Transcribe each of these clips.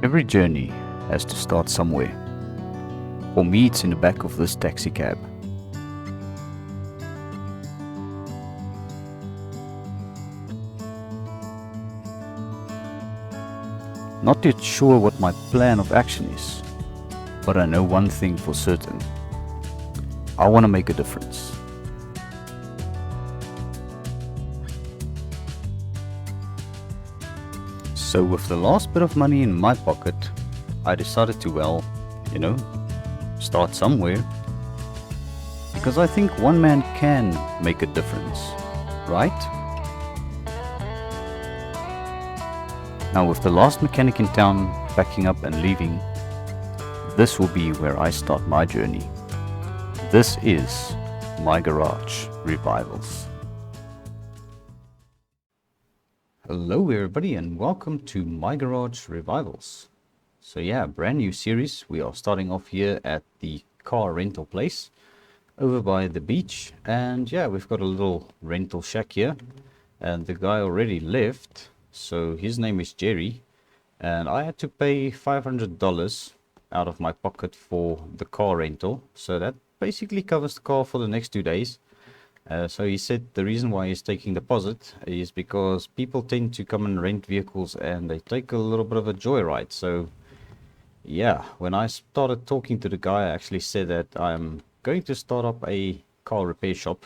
Every journey has to start somewhere. For me, it's in the back of this taxi cab. Not yet sure what my plan of action is, but I know one thing for certain. I want to make a difference. So with the last bit of money in my pocket, I decided to, start somewhere. Because I think one man can make a difference, right? Now with the last mechanic in town packing up and leaving, this will be where I start my journey. This is my garage revivals. Hello everybody and welcome to my garage revivals. So yeah, brand new series. We are starting off here at the car rental place over by the beach, and yeah, we've got a little rental shack here, and the guy already left, so his name is Jerry, and I had to pay $500 out of my pocket for the car rental, so that basically covers the car for the next 2 days. So he said the reason why he's taking deposit is because people tend to come and rent vehicles and they take a little bit of a joyride. So yeah, when I started talking to the guy, I actually said that I'm going to start up a car repair shop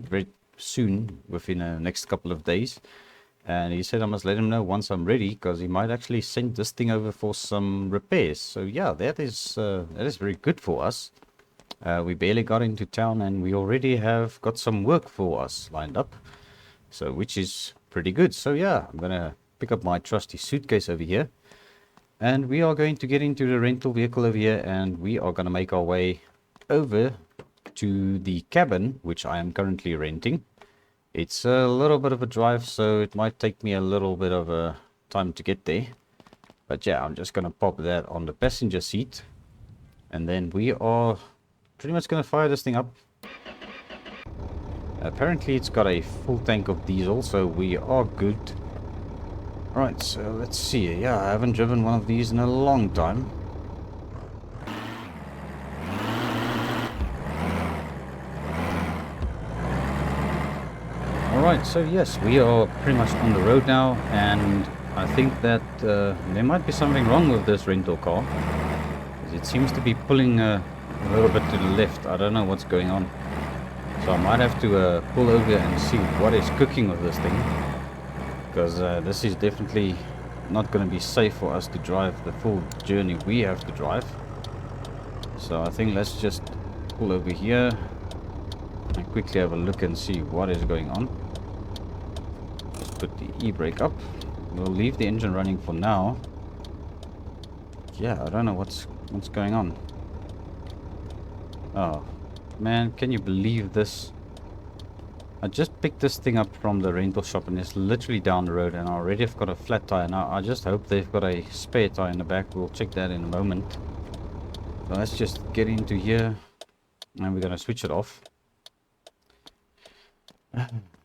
very soon, within the next couple of days. And he said I must let him know once I'm ready, because he might actually send this thing over for some repairs. So yeah, that is very good for us. We barely got into town and we already have got some work for us lined up, so which is pretty good. So yeah, I'm gonna pick up my trusty suitcase over here and we are going to get into the rental vehicle over here, and we are gonna make our way over to the cabin which I am currently renting. It's a little bit of a drive, so it might take me a little bit of a time to get there, but yeah, I'm just gonna pop that on the passenger seat and then we are pretty much gonna fire this thing up. Apparently it's got a full tank of diesel, so we are good. Right, so let's see. Yeah, I haven't driven one of these in a long time. Alright, so yes, we are pretty much on the road now, and I think that there might be something wrong with this rental car, because it seems to be pulling a little bit to the left. I don't know what's going on, so I might have to pull over and see what is cooking with this thing, because this is definitely not going to be safe for us to drive the full journey we have to drive. So I think let's just pull over here and quickly have a look and see what is going on. Just put the e-brake up. We'll leave the engine running for now. Yeah, I don't know what's going on. Oh man, can you believe this? I just picked this thing up from the rental shop and it's literally down the road, and I already have got a flat tire. Now I just hope they've got a spare tire in the back. We'll check that in a moment. So let's just get into here and we're gonna switch it off.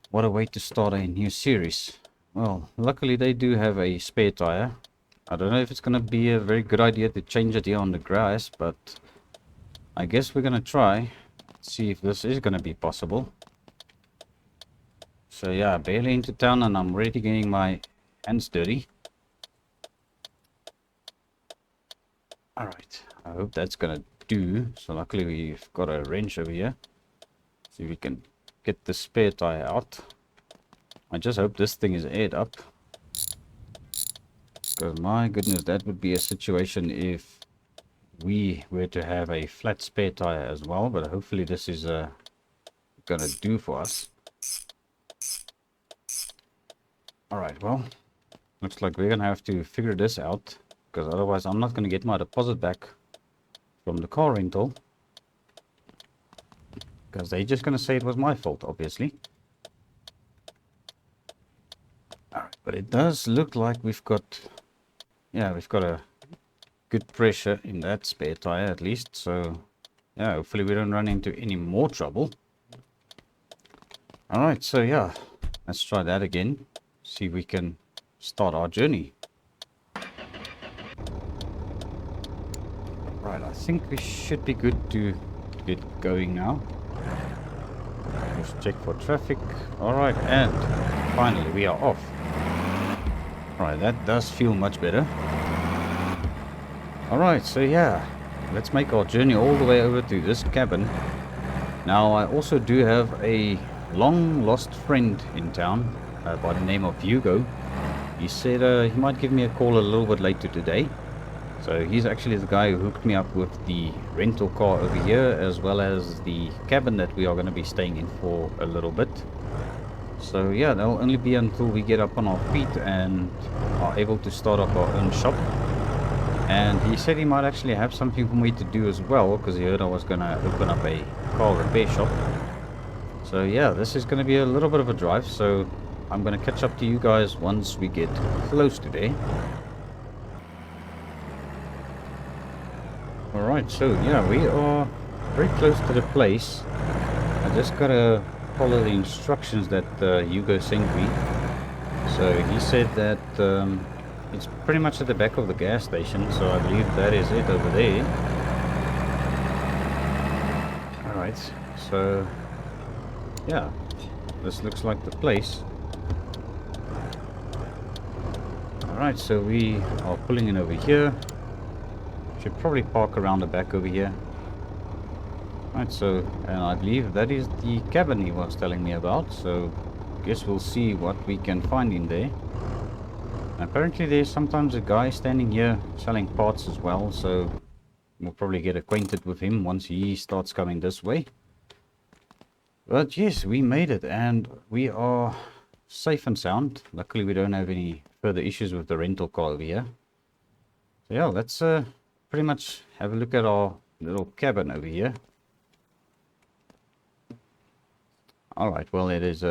What a way to start a new series. Well, luckily they do have a spare tire. I don't know if it's gonna be a very good idea to change it here on the grass, but I guess we're gonna try, see if this is gonna be possible. So yeah, barely into town and I'm already getting my hands dirty. Alright, I hope that's gonna do. So luckily we've got a wrench over here. See if we can get the spare tire out. I just hope this thing is aired up, because my goodness, that would be a situation if we were to have a flat spare tire as well. But hopefully this is gonna do for us. Alright, well, looks like we're gonna have to figure this out, because otherwise I'm not gonna get my deposit back from the car rental, because they're just gonna say it was my fault, obviously. Alright, but it does look like we've got a good pressure in that spare tire at least. So yeah, hopefully we don't run into any more trouble. Alright, so yeah, let's try that again. See if we can start our journey. Alright, I think we should be good to get going now. Just check for traffic. Alright, and finally we are off. Alright, that does feel much better. Alright, so yeah, let's make our journey all the way over to this cabin. Now, I also do have a long lost friend in town by the name of Hugo. He said he might give me a call a little bit later today. So he's actually the guy who hooked me up with the rental car over here, as well as the cabin that we are going to be staying in for a little bit. So yeah, that'll only be until we get up on our feet and are able to start up our own shop. And he said he might actually have something for me to do as well, because he heard I was going to open up a car repair shop. So yeah, this is going to be a little bit of a drive, so I'm going to catch up to you guys once we get close to there. Alright, so yeah, we are very close to the place. I just gotta follow the instructions that Hugo sent me. So he said that it's pretty much at the back of the gas station, so I believe that is it over there. Alright, so yeah, this looks like the place. Alright, so we are pulling in over here. Should probably park around the back over here. Right, so, and I believe that is the cabin he was telling me about, so guess we'll see what we can find in there. Apparently there's sometimes a guy standing here selling parts as well, so we'll probably get acquainted with him once he starts coming this way. But yes, we made it, and we are safe and sound. Luckily we don't have any further issues with the rental car over here. So yeah, let's pretty much have a look at our little cabin over here. Alright, well it is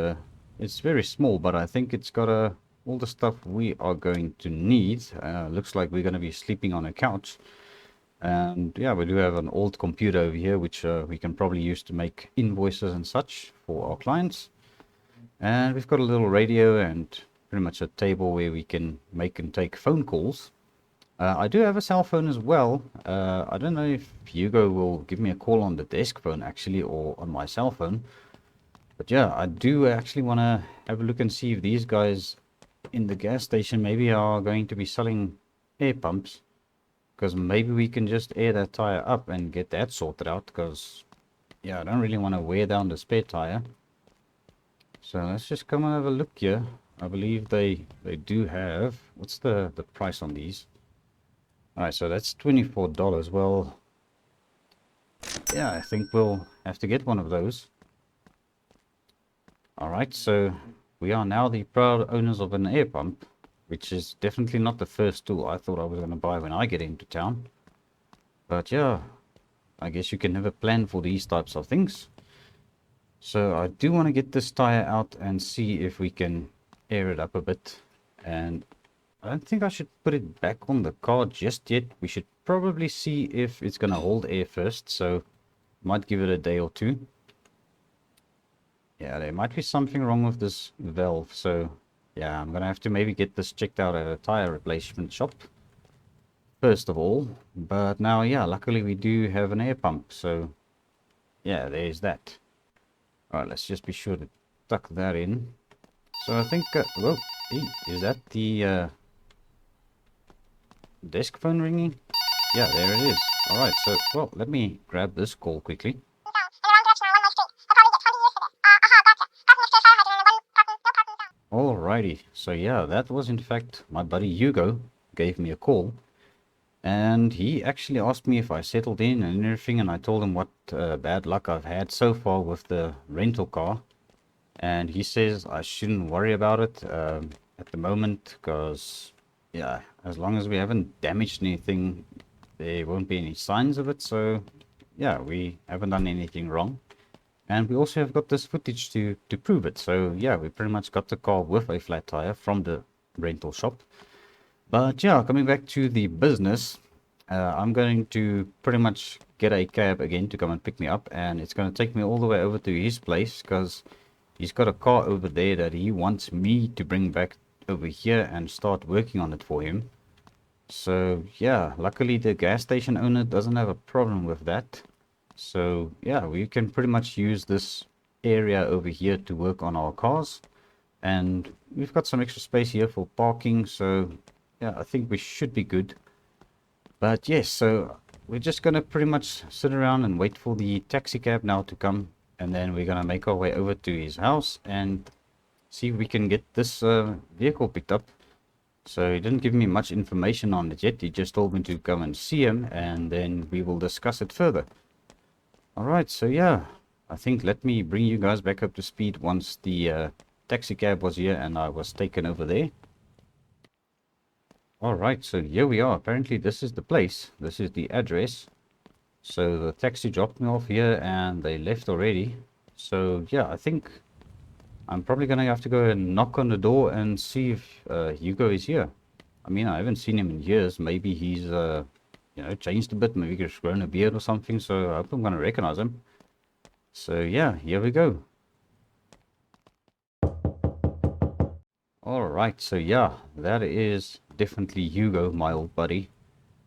it's very small, but I think it's got all the stuff we are going to need. Looks like we're going to be sleeping on a couch. And yeah, we do have an old computer over here, which we can probably use to make invoices and such for our clients. And we've got a little radio and pretty much a table where we can make and take phone calls. I do have a cell phone as well. I don't know if Hugo will give me a call on the desk phone actually, or on my cell phone. But yeah, I do actually want to have a look and see if these guys in the gas station maybe are going to be selling air pumps. Because maybe we can just air that tire up and get that sorted out. Because yeah, I don't really want to wear down the spare tire. So let's just come and have a look here. I believe they do have... What's the price on these? Alright, so that's $24. Well, yeah, I think we'll have to get one of those. Alright, so we are now the proud owners of an air pump, which is definitely not the first tool I thought I was going to buy when I get into town. But yeah, I guess you can never plan for these types of things. So I do want to get this tire out and see if we can air it up a bit. And I don't think I should put it back on the car just yet. We should probably see if it's going to hold air first. So might give it a day or two. Yeah, there might be something wrong with this valve. So yeah, I'm going to have to maybe get this checked out at a tire replacement shop first of all. But now, yeah, luckily we do have an air pump. So yeah, there's that. Alright, let's just be sure to tuck that in. So I think, whoa, hey, is that the desk phone ringing? Yeah, there it is. Alright, so, well, let me grab this call quickly. Alrighty, so yeah, that was in fact my buddy Hugo gave me a call. And he actually asked me if I settled in and everything, and I told him what bad luck I've had so far with the rental car. And he says I shouldn't worry about it at the moment, because, yeah, as long as we haven't damaged anything, there won't be any signs of it. So, yeah, we haven't done anything wrong. And we also have got this footage to prove it. So, yeah, we pretty much got the car with a flat tire from the rental shop. But yeah, coming back to the business, I'm going to pretty much get a cab again to come and pick me up, and it's going to take me all the way over to his place, because he's got a car over there that he wants me to bring back over here and start working on it for him. So yeah, luckily the gas station owner doesn't have a problem with that. So yeah, we can pretty much use this area over here to work on our cars. And we've got some extra space here for parking, so yeah, I think we should be good. But yes, so we're just gonna pretty much sit around and wait for the taxi cab now to come, and then we're gonna make our way over to his house and see if we can get this vehicle picked up. So he didn't give me much information on it yet. He just told me to come and see him, and then we will discuss it further. Alright, so yeah, I think let me bring you guys back up to speed once the taxi cab was here and I was taken over there. Alright, so here we are. Apparently this is the place. This is the address. So the taxi dropped me off here and they left already. So yeah, I think I'm probably gonna have to go and knock on the door and see if Hugo is here. I mean, I haven't seen him in years. Maybe he's you know, changed a bit. Maybe he's grown a beard or something. So I hope I'm gonna recognize him. So yeah, here we go. Alright, so yeah, that is definitely Hugo, my old buddy.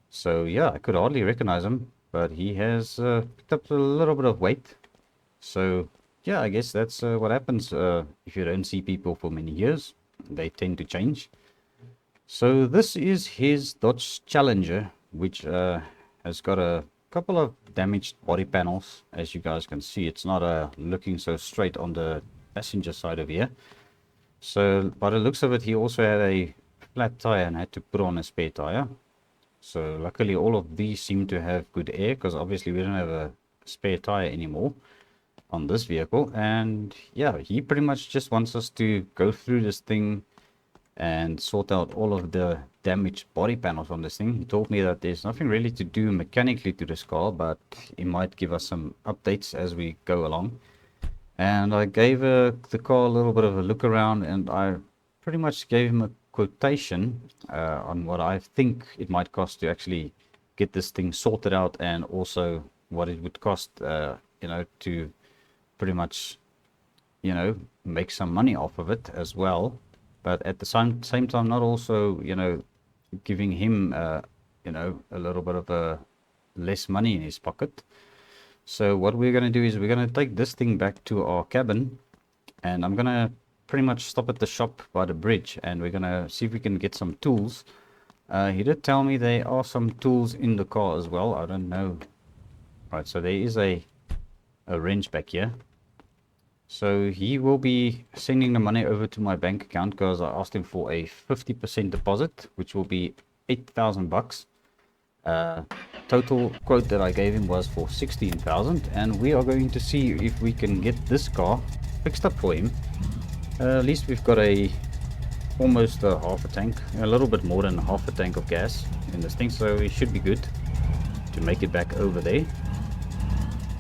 So yeah, I could hardly recognize him, but he has picked up a little bit of weight. So yeah, I guess that's what happens if you don't see people for many years. They tend to change. So this is his Dodge Challenger, which has got a couple of damaged body panels. As you guys can see, it's not looking so straight on the passenger side of here. So by the looks of it, he also had a flat tire and had to put on a spare tire. So luckily all of these seem to have good air, because obviously we don't have a spare tire anymore on this vehicle. And yeah, he pretty much just wants us to go through this thing and sort out all of the damaged body panels on this thing. He told me that there's nothing really to do mechanically to this car, but he might give us some updates as we go along. And I gave the car a little bit of a look around, and I pretty much gave him a quotation on what I think it might cost to actually get this thing sorted out, and also what it would cost, you know, to pretty much, you know, make some money off of it as well. But at the same time, not also, you know, giving him, you know, a little bit of a less money in his pocket. So what we're going to do is we're going to take this thing back to our cabin, and I'm going to pretty much stop at the shop by the bridge, and we're going to see if we can get some tools. He did tell me there are some tools in the car as well. I don't know. Right, so there is a wrench back here. So he will be sending the money over to my bank account, because I asked him for a 50% deposit, which will be 8,000 bucks. Total quote that I gave him was for 16,000, and we are going to see if we can get this car fixed up for him. At least we've got almost a half a tank, a little bit more than half a tank of gas in this thing, so it should be good to make it back over there.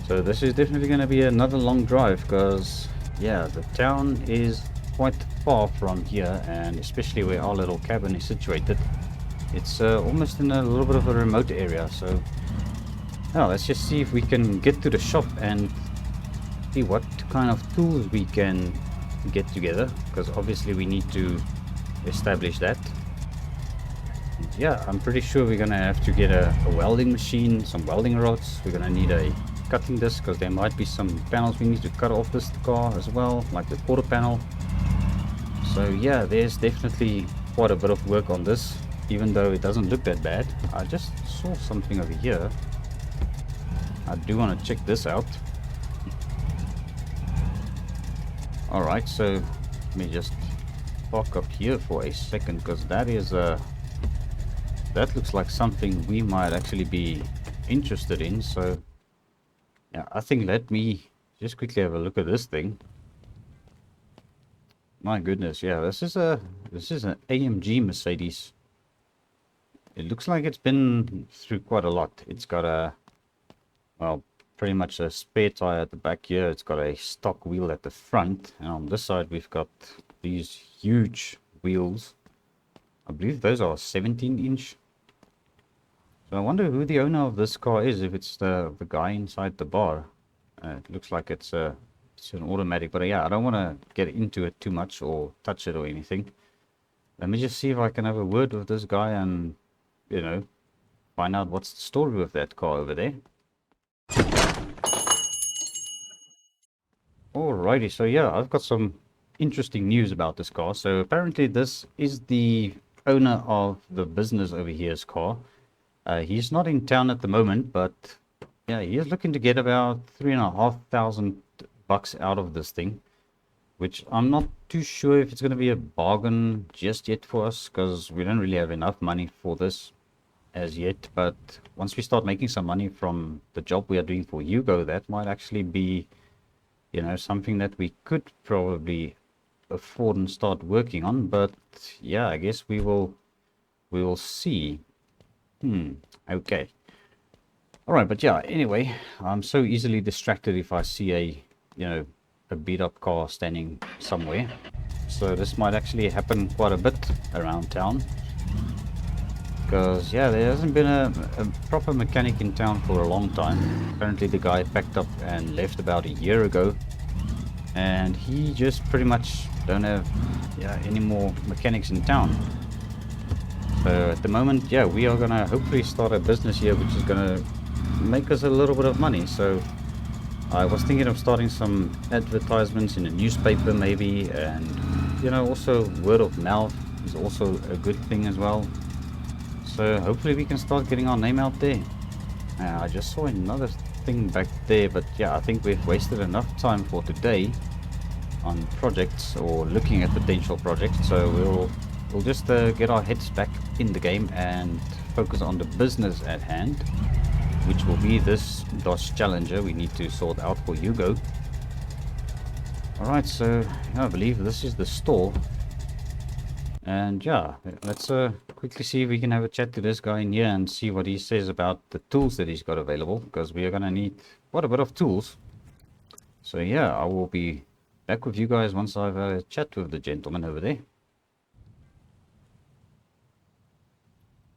So this is definitely going to be another long drive, because yeah, the town is quite far from here, and especially where our little cabin is situated, it's almost in a little bit of a remote area. So now let's just see if we can get to the shop and see what kind of tools we can get together, because obviously we need to establish that. And yeah, I'm pretty sure we're gonna have to get a welding machine, some welding rods. We're gonna need a cutting disc, because there might be some panels we need to cut off this car as well, like the quarter panel. So yeah, there's definitely quite a bit of work on this, even though it doesn't look that bad. I just saw something over here. I do want to check this out. Alright, so let me just park up here for a second, because that is that looks like something we might actually be interested in. So yeah, I think let me just quickly have a look at this thing. My goodness, yeah, this is an AMG Mercedes. It looks like it's been through quite a lot. It's got well, pretty much a spare tire at the back here. It's got a stock wheel at the front, and on this side we've got these huge wheels. I believe those are 17-inch. So I wonder who the owner of this car is, if it's the guy inside the bar. It looks like it's an automatic, but yeah, I don't want to get into it too much or touch it or anything. Let me just see if I can have a word with this guy and you know, find out what's the story with that car over there. Alrighty, so yeah, I've got some interesting news about this car. So apparently this is the owner of the business over here's car. He's not in town at the moment, but yeah, he is looking to get about $3,500 out of this thing, which I'm not too sure if it's going to be a bargain just yet for us, because we don't really have enough money for this as yet. But once we start making some money from the job we are doing for Hugo, that might actually be, you know, something that we could probably afford and start working on. But yeah, I guess we will see. Okay. All right, but yeah, anyway, I'm so easily distracted if I see a beat up car standing somewhere. So this might actually happen quite a bit around town. Because, yeah, there hasn't been a proper mechanic in town for a long time. Apparently the guy packed up and left about a year ago. And he just pretty much don't have any more mechanics in town. So at the moment, yeah, we are gonna hopefully start a business here which is gonna make us a little bit of money. So I was thinking of starting some advertisements in a newspaper maybe, and also word of mouth is also a good thing as well. So hopefully we can start getting our name out there. I just saw another thing back there, but yeah, I think we've wasted enough time for today on projects or looking at potential projects. So we'll just get our heads back in the game and focus on the business at hand, which will be this Dodge Challenger we need to sort out for Hugo. Alright, so I believe this is the store. And yeah, let's quickly see if we can have a chat to this guy in here and see what he says about the tools that he's got available, because we are going to need quite a bit of tools. So yeah, I will be back with you guys once I've had a chat with the gentleman over there.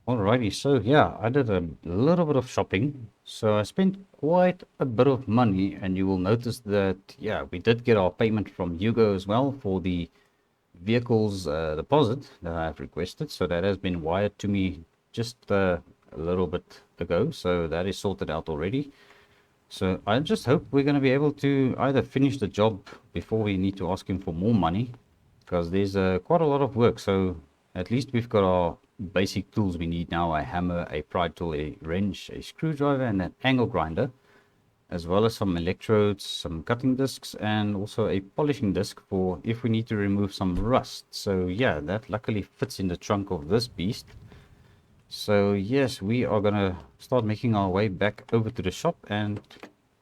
Alrighty, so yeah, I did a little bit of shopping. So I spent quite a bit of money, and you will notice that, yeah, we did get our payment from Hugo as well for the vehicle's deposit that I have requested. So that has been wired to me just a little bit ago. So that is sorted out already. So I just hope we're going to be able to either finish the job before we need to ask him for more money, because there's quite a lot of work. So at least we've got our basic tools we need now: a hammer, a pry tool, a wrench, a screwdriver, and an angle grinder, as well as some electrodes, some cutting discs, and also a polishing disc for if we need to remove some rust. So yeah, that luckily fits in the trunk of this beast. So yes, we are gonna start making our way back over to the shop, and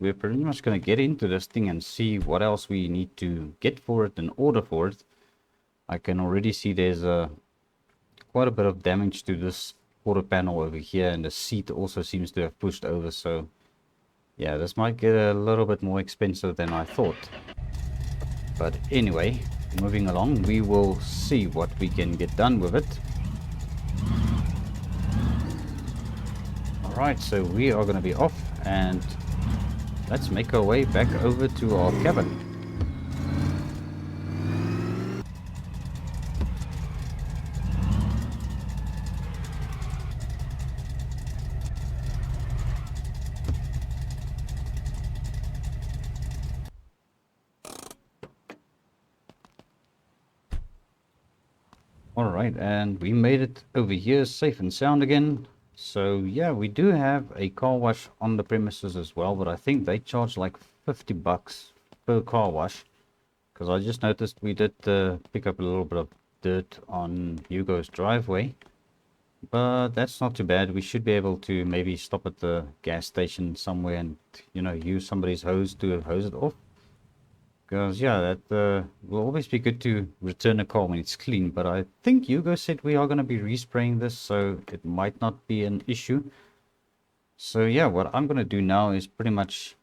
we're pretty much gonna get into this thing and see what else we need to get for it and order for it. I can already see there's quite a bit of damage to this quarter panel over here, and the seat also seems to have pushed over. So yeah, this might get a little bit more expensive than I thought. But anyway, moving along, we will see what we can get done with it. Alright, so we are going to be off, and let's make our way back over to our cabin. Alright, and we made it over here safe and sound again. So yeah, we do have a car wash on the premises as well, but I think they charge like $50 per car wash, because I just noticed we did pick up a little bit of dirt on Hugo's driveway. But that's not too bad. We should be able to maybe stop at the gas station somewhere and use somebody's hose to hose it off. Because, yeah, that will always be good to return a car when it's clean. But I think Hugo said we are going to be respraying this, so it might not be an issue. So, yeah, what I'm going to do now is pretty much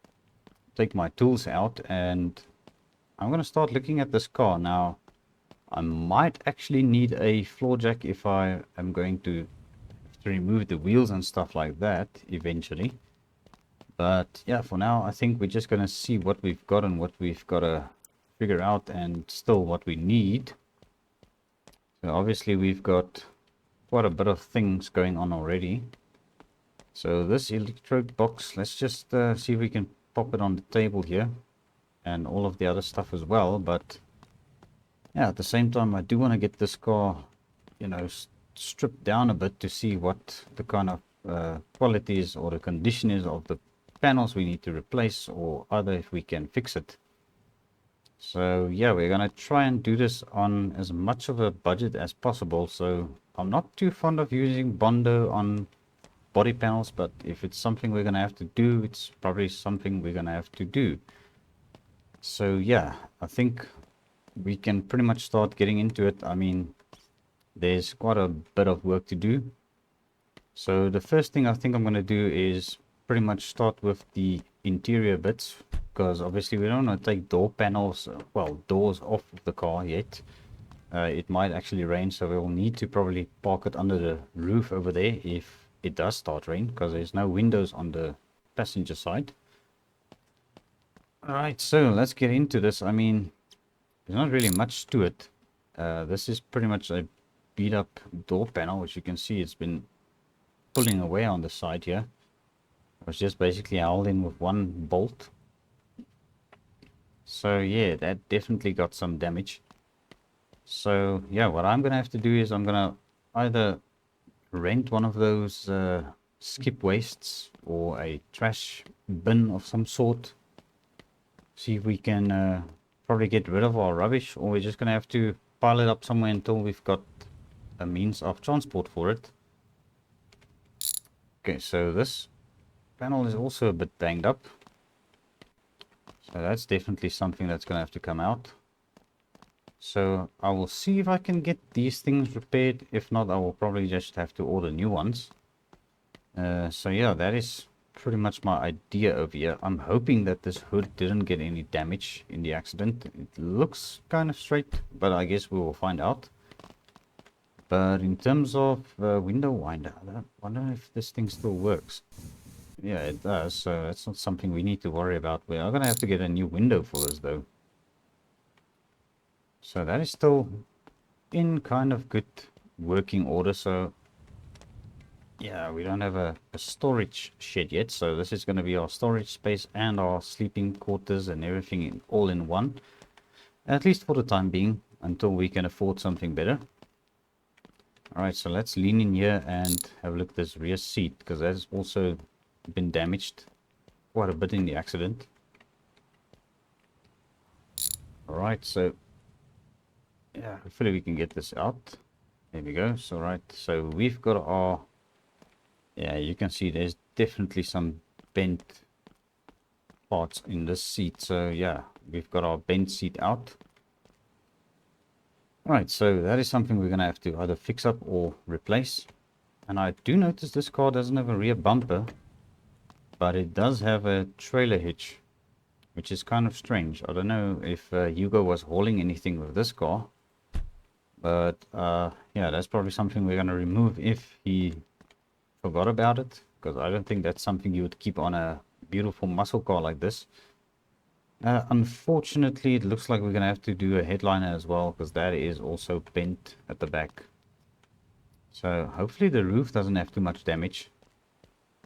take my tools out, and I'm going to start looking at this car. Now, I might actually need a floor jack if I am going to remove the wheels and stuff like that eventually. But yeah, for now, I think we're just going to see what we've got and what we've got to figure out, and still what we need. So obviously we've got quite a bit of things going on already. So this electrode box, let's just see if we can pop it on the table here, and all of the other stuff as well. But yeah, at the same time, I do want to get this car, you know, stripped down a bit to see what the kind of qualities or the condition is of the panels we need to replace, or either if we can fix it. So yeah, we're gonna try and do this on as much of a budget as possible. So I'm not too fond of using Bondo on body panels, but if it's something we're gonna have to do, it's probably something we're gonna have to do. So yeah, I think we can pretty much start getting into it. I mean, there's quite a bit of work to do. So the first thing I think I'm going to do is pretty much start with the interior bits, because obviously we don't want to take door panels, well, doors off of the car yet. It might actually rain, so we'll need to probably park it under the roof over there if it does start rain, because there's no windows on the passenger side. Alright, so let's get into this. I mean, there's not really much to it. This is pretty much a beat up door panel, which you can see it's been pulling away on the side here. It was just basically held in with one bolt. So yeah, that definitely got some damage. So yeah, what I'm gonna have to do is I'm gonna either rent one of those skip wastes or a trash bin of some sort. See if we can probably get rid of our rubbish, or we're just gonna have to pile it up somewhere until we've got a means of transport for it. Okay, so this panel is also a bit banged up, so that's definitely something that's gonna have to come out. So I will see if I can get these things repaired. If not, I will probably just have to order new ones. So yeah, that is pretty much my idea over here. I'm hoping that this hood didn't get any damage in the accident. It looks kind of straight, but I guess we will find out. But in terms of window winder, I wonder if this thing still works. Yeah, it does, so that's not something we need to worry about. We are going to have to get a new window for this though. So that is still in kind of good working order. So yeah, we don't have a storage shed yet, so this is going to be our storage space and our sleeping quarters and everything all in one, at least for the time being, until we can afford something better. Alright, so let's lean in here and have a look at this rear seat, because that has also been damaged quite a bit in the accident. Alright, so yeah, hopefully we can get this out. There we go. So right, so we've got our, yeah, you can see there's definitely some bent parts in this seat. So yeah, we've got our bent seat out. Right, so that is something we're going to have to either fix up or replace. And I do notice this car doesn't have a rear bumper, but it does have a trailer hitch, which is kind of strange. I don't know if Hugo was hauling anything with this car, but yeah, that's probably something we're going to remove if he forgot about it, because I don't think that's something you would keep on a beautiful muscle car like this. Unfortunately, it looks like we're going to have to do a headliner as well, because that is also bent at the back. So hopefully the roof doesn't have too much damage.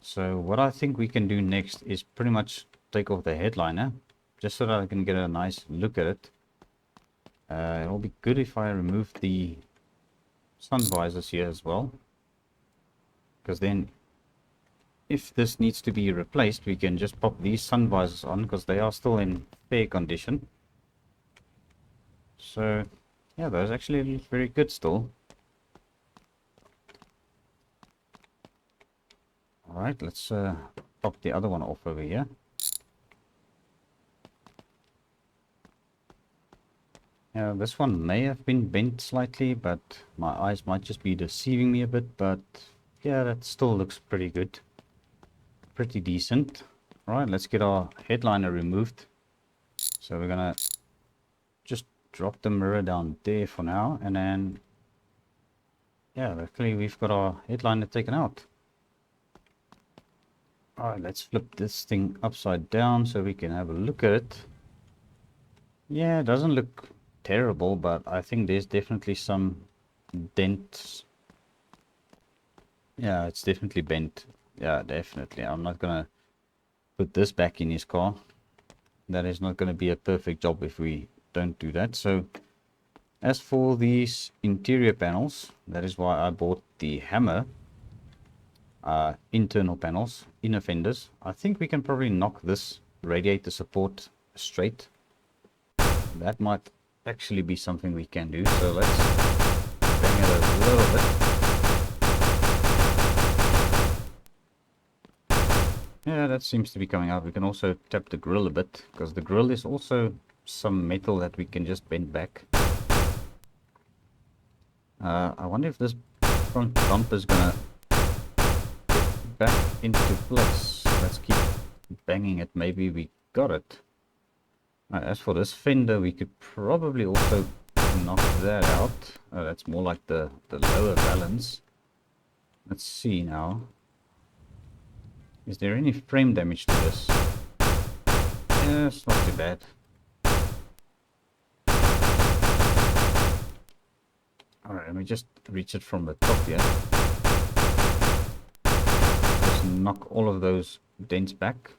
So what I think we can do next is pretty much take off the headliner, just so that I can get a nice look at it. It'll be good if I remove the sun visors here as well, because then if this needs to be replaced, we can just pop these sun visors on, because they are still in fair condition. So yeah, those actually look very good still. Alright, let's pop the other one off over here. Yeah, this one may have been bent slightly, but my eyes might just be deceiving me a bit. But yeah, that still looks pretty good. Pretty decent. Alright, let's get our headliner removed. So we're gonna just drop the mirror down there for now, and then yeah, luckily we've got our headliner taken out. Alright, let's flip this thing upside down so we can have a look at it. Yeah, it doesn't look terrible, but I think there's definitely some dents Yeah, it's definitely bent. Yeah, definitely. I'm not gonna put this back in his car. That is not gonna be a perfect job if we don't do that. So as for these interior panels, that is why I bought the hammer. Internal panels, inner fenders. I think we can probably knock this radiator support straight. That might actually be something we can do. So let's bang it a little bit. Yeah, that seems to be coming out. We can also tap the grill a bit, because the grill is also some metal that we can just bend back. I wonder if this front bumper is gonna get back into place. Let's keep banging it. Maybe we got it. As for this fender, we could probably also knock that out. That's more like the lower balance. Let's see now. Is there any frame damage to this? Yeah, it's not too bad. Alright, let me just reach it from the top here. Just knock all of those dents back.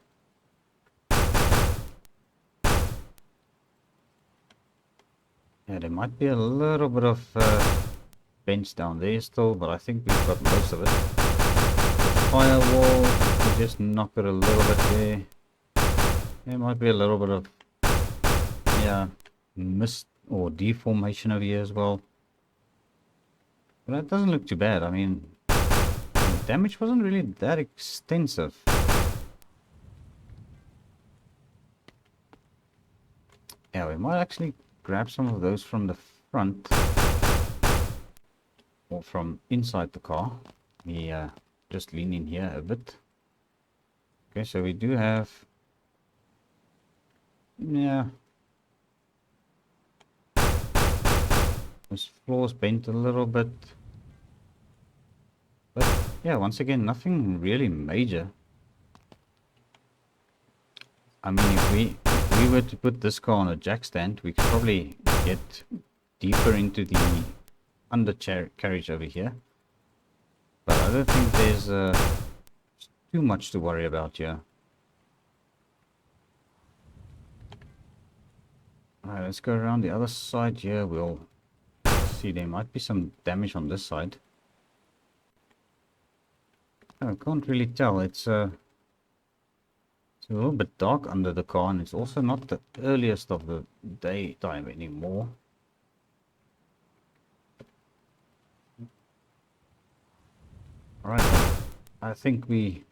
Yeah, there might be a little bit of bench down there still, but I think we've got most of it. Firewall, we just knock it a little bit there. There might be a little bit of, yeah, mist or deformation over here as well. But that doesn't look too bad. I mean, the damage wasn't really that extensive. Yeah, we might actually grab some of those from the front or from inside the car. We just lean in here a bit. Okay, so we do have, yeah, this floor's bent a little bit, but yeah, once again, nothing really major. I mean, if we were to put this car on a jack stand, we could probably get deeper into the undercarriage over here. But I don't think there's too much to worry about here. Alright, let's go around the other side here. We'll see, there might be some damage on this side. I can't really tell. It's a little bit dark under the car, and it's also not the earliest of the daytime anymore. Alright, I think we've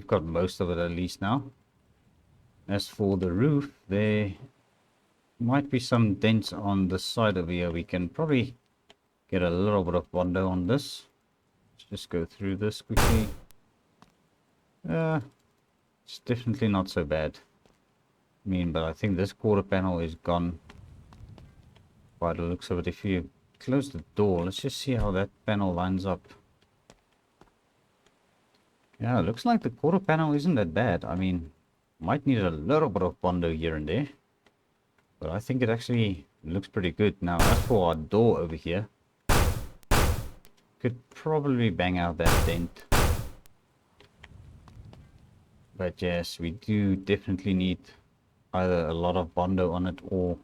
got most of it at least now. As for the roof, there might be some dents on the side over here. We can probably get a little bit of Bondo on this. Let's just go through this quickly. It's definitely not so bad. I mean, but I think this quarter panel is gone by the looks of it. If you close the door, let's just see how that panel lines up. Yeah, it looks like the quarter panel isn't that bad. I mean, might need a little bit of Bondo here and there, but I think it actually looks pretty good. Now, as for our door over here, could probably bang out that dent. But yes, we do definitely need either a lot of Bondo on it, or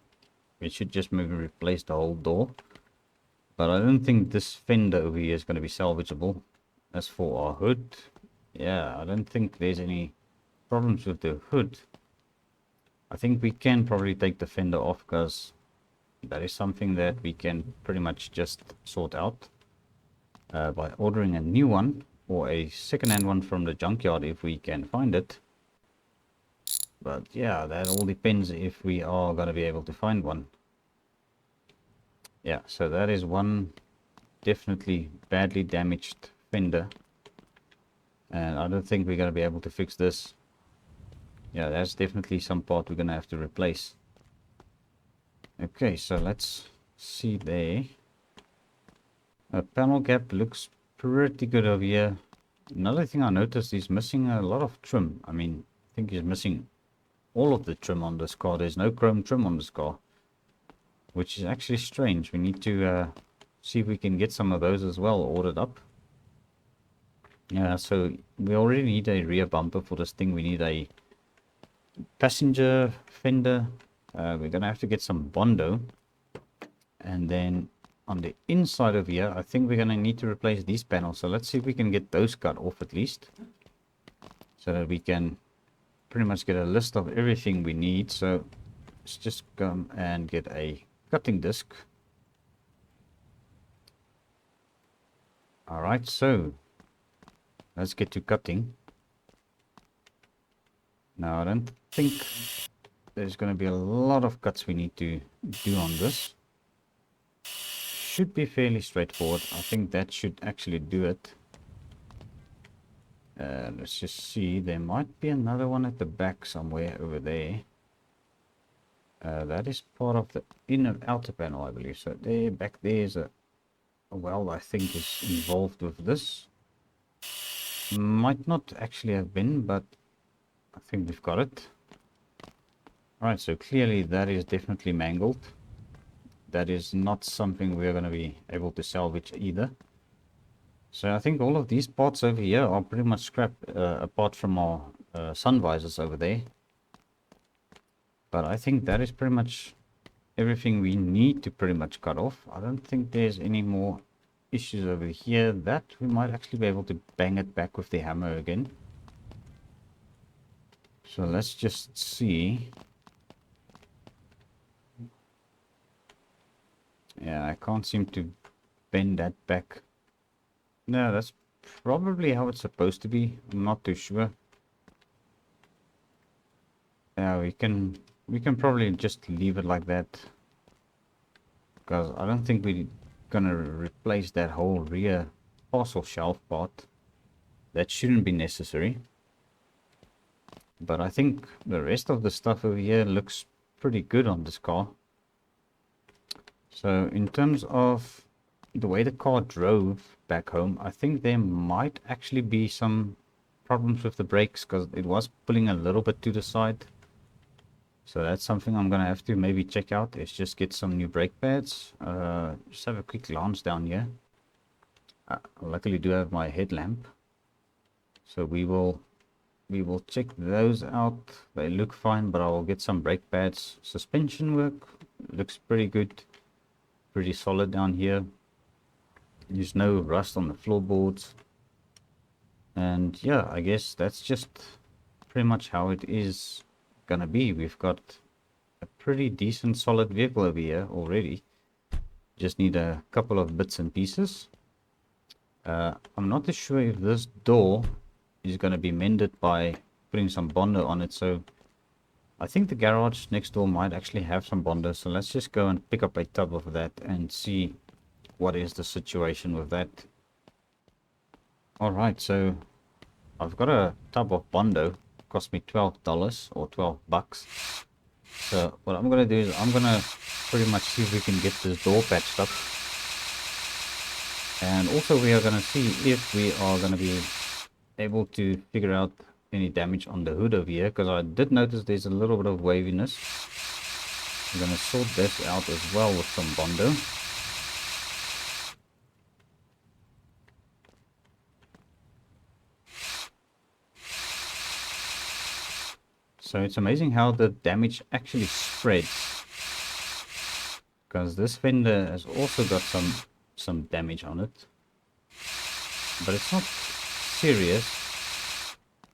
we should just maybe replace the whole door. But I don't think this fender over here is going to be salvageable. As for our hood, yeah, I don't think there's any problems with the hood. I think we can probably take the fender off, because that is something that we can pretty much just sort out by ordering a new one, or a second-hand one from the junkyard if we can find it. But yeah, that all depends if we are going to be able to find one. Yeah, so that is one definitely badly damaged fender, and I don't think we're going to be able to fix this. Yeah, that's definitely some part we're going to have to replace. Okay, so let's see there. A panel gap looks pretty good over here. Another thing I noticed is missing a lot of trim. I mean, I think he's missing all of the trim on this car. There's no chrome trim on this car, which is actually strange. We need to see if we can get some of those as well ordered up. Yeah, so we already need a rear bumper for this thing. We need a passenger fender. We're gonna have to get some Bondo. And then on the inside of here, I think we're gonna need to replace these panels. So let's see if we can get those cut off at least, so that we can pretty much get a list of everything we need. So let's just come and get a cutting disc. Alright, so let's get to cutting. Now I don't think there's going to be a lot of cuts we need to do on this. Should be fairly straightforward. I think that should actually do it. Let's just see, there might be another one at the back somewhere over there. That is part of the inner outer panel, I believe. So there, back there is a well, I think is involved with this. Might not actually have been, but I think we've got it. Alright, so clearly that is definitely mangled. That is not something we're going to be able to salvage either. So I think all of these parts over here are pretty much scrap, apart from our sun visors over there. But I think that is pretty much everything we need to pretty much cut off. I don't think there's any more issues over here. That we might actually be able to bang it back with the hammer again. So let's just see. Yeah, I can't seem to bend that back. No, that's probably how it's supposed to be. I'm not too sure. Yeah, we can probably just leave it like that, because I don't think we're gonna replace that whole rear parcel shelf part. That shouldn't be necessary. But I think the rest of the stuff over here looks pretty good on this car. So in terms of the way the car drove back home, I think there might actually be some problems with the brakes, because it was pulling a little bit to the side. So that's something I'm going to have to maybe check out, is just get some new brake pads. Just have a quick glance down here. I luckily do have my headlamp. So we will check those out. They look fine, but I'll get some brake pads. Suspension work looks pretty good. Pretty solid down here. There's no rust on the floorboards. And yeah, I guess that's just pretty much how it is gonna be. We've got a pretty decent solid vehicle over here already. Just need a couple of bits and pieces. I'm not too sure if this door is gonna be mended by putting some Bondo on it. So I think the garage next door might actually have some Bondo. So let's just go and pick up a tub of that and see what is the situation with that. Alright, so I've got a tub of Bondo. Cost me $12 or 12 bucks. So what I'm gonna do is I'm gonna pretty much see if we can get this door patched up. And also we are gonna see if we are gonna be able to figure out any damage on the hood over here, because I did notice there's a little bit of waviness. I'm gonna sort this out as well with some Bondo. So it's amazing how the damage actually spreads, because this fender has also got some damage on it, but it's not serious.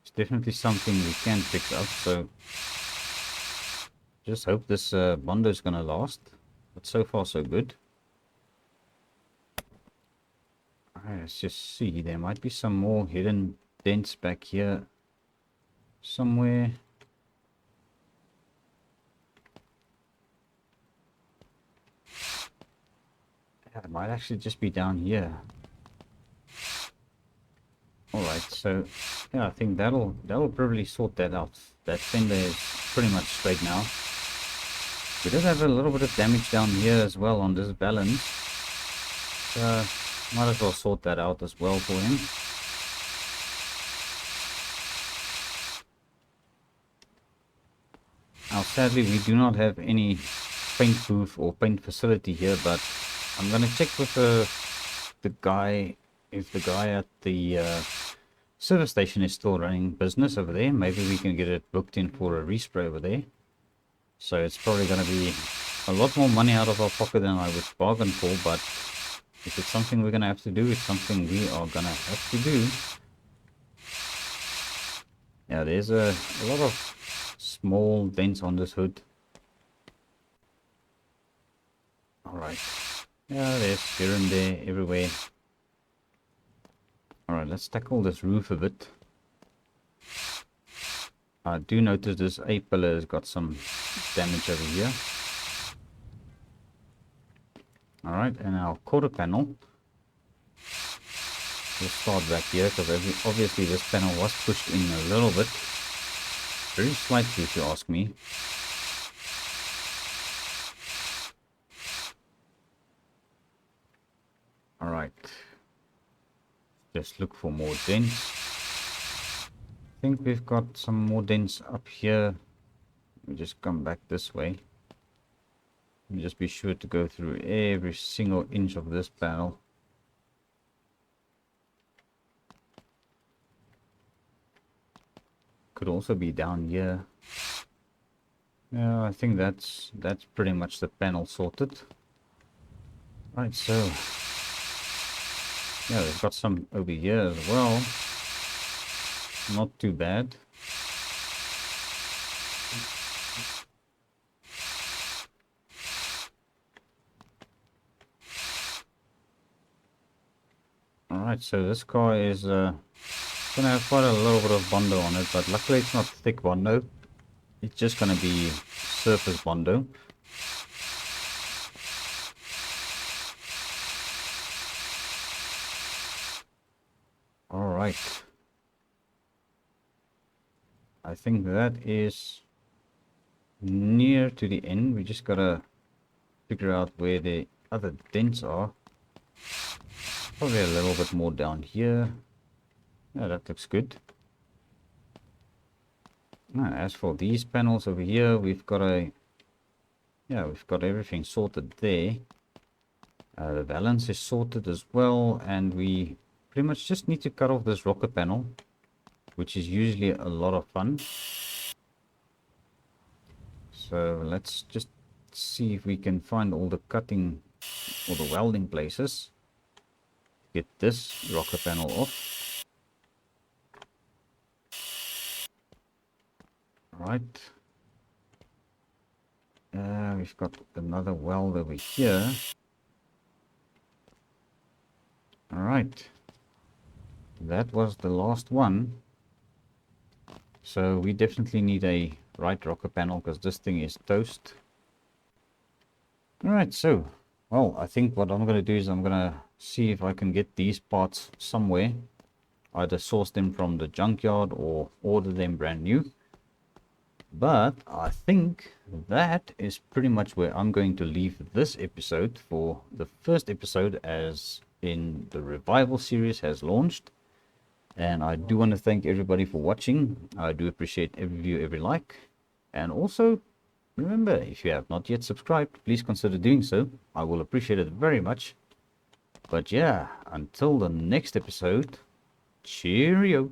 It's definitely something we can fix up. So just hope this Bondo is gonna last. But so far so good. Alright, let's just see. There might be some more hidden dents back here somewhere. It might actually just be down here. Alright, so yeah, I think that'll probably sort that out. That fender is pretty much straight now. We did have a little bit of damage down here as well on this balance. So might as well sort that out as well for him. Now sadly we do not have any paint booth or paint facility here, but I'm gonna check with the guy, if the guy at the Service station is still running business over there. Maybe we can get it booked in for a respray over there. So it's probably going to be a lot more money out of our pocket than I would bargain for, but if it's something we're going to have to do, it's something we are going to have to do. Yeah, there's a lot of small dents on this hood. Alright. Yeah, there's here and there, everywhere. Alright, let's tackle this roof a bit. I do notice this A-pillar has got some damage over here. Alright, and our quarter panel. We'll start back here because obviously this panel was pushed in a little bit. Very slightly if you ask me. Alright. Just look for more dents. I think we've got some more dents up here. We just come back this way. And just be sure to go through every single inch of this panel. Could also be down here. Yeah, I think that's pretty much the panel sorted. Right, so yeah, we've got some over here as well. Not too bad. Alright, so this car is gonna have quite a little bit of Bondo on it, but luckily it's not thick Bondo. It's just gonna be surface Bondo. Alright. I think that is near to the end. We just gotta figure out where the other dents are. Probably a little bit more down here. Yeah, that looks good. Now, as for these panels over here, we've got everything sorted there. The balance is sorted as well, and we pretty much just need to cut off this rocker panel, which is usually a lot of fun. So let's just see if we can find all the cutting or the welding places. Get this rocker panel off. Right. We've got another weld over here. Alright. That was the last one. So we definitely need a right rocker panel because this thing is toast. Alright, so, well, I think what I'm going to do is I'm going to see if I can get these parts somewhere. Either source them from the junkyard or order them brand new. But I think that is pretty much where I'm going to leave this episode for the first episode as in the Revival series has launched. And I do want to thank everybody for watching. I do appreciate every view, every like. And also, remember, if you have not yet subscribed, please consider doing so. I will appreciate it very much. But yeah, until the next episode, cheerio.